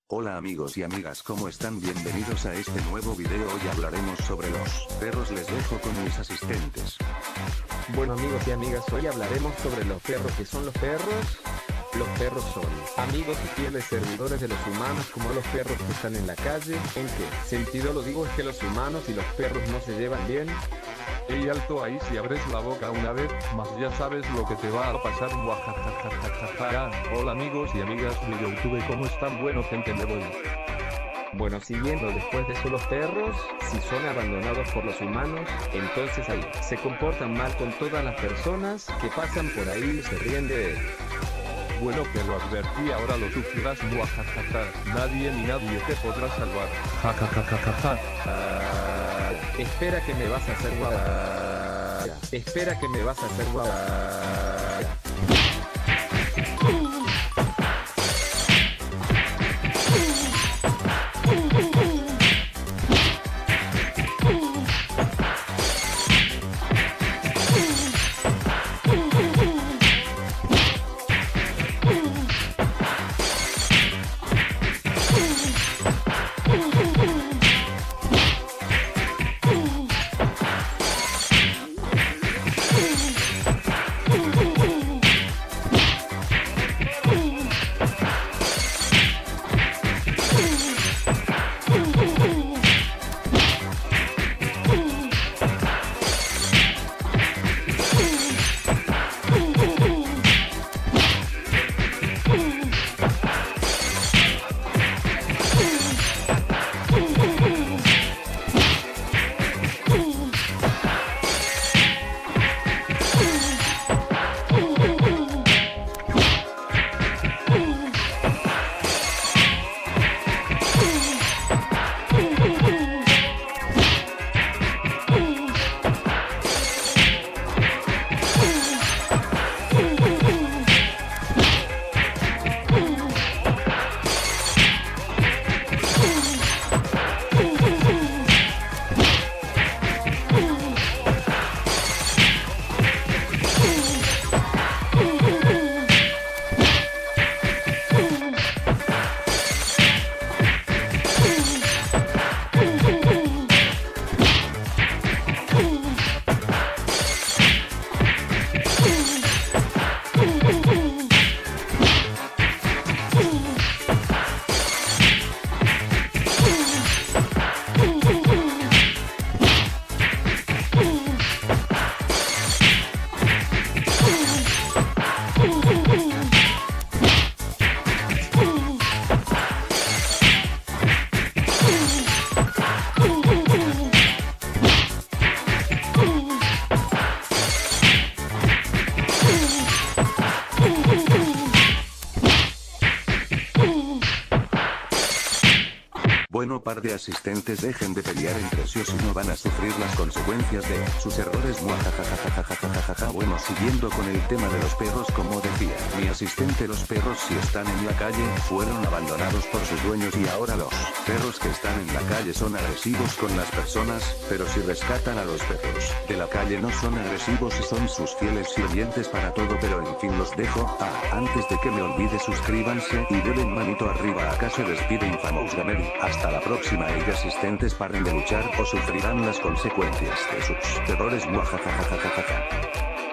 Hola amigos y amigas, ¿cómo están? Bienvenidos a este nuevo video. Hoy hablaremos sobre los perros. Les dejo con mis asistentes. Bueno amigos y amigas, hoy hablaremos sobre los perros. ¿Qué son los perros? Los perros son amigos y fieles servidores de los humanos, como los perros que están en la calle. ¿En qué sentido lo digo? Es que los humanos y los perros no se llevan bien. Ey, alto ahí, si abres la boca una vez, más ya sabes lo que te va a pasar. Guajajajajaja. Hola amigos y amigas de YouTube, ¿cómo están? Bueno gente, me voy. Bueno, siguiendo después de eso, los perros, si son abandonados por los humanos, entonces ahí se comportan mal con todas las personas que pasan por ahí y se ríen de él. Bueno, te lo advertí, ahora lo sufrirás. Muajajaja. Nadie ni nadie te podrá salvar. Jajajajaja. Espera que me vas a hacer guapa. Espera que me vas a hacer guapa. Bueno, par de asistentes, dejen de pelear entre sí o si no van a sufrir las consecuencias de sus errores. Muajajajajajajajaja. Bueno, siguiendo con el tema de los perros, como decía mi asistente, los perros si están en la calle, fueron abandonados por sus dueños y ahora los perros que están en la calle son agresivos con las personas, pero si rescatan a los perros de la calle no son agresivos y son sus fieles sirvientes para todo. Pero en fin, los dejo. Antes de que me olvide, suscríbanse y denle manito arriba. Acá se despide Infamous Gamer. Hasta la próxima. Y asistentes, paren de luchar o sufrirán las consecuencias de sus errores. Muajajajajajaja.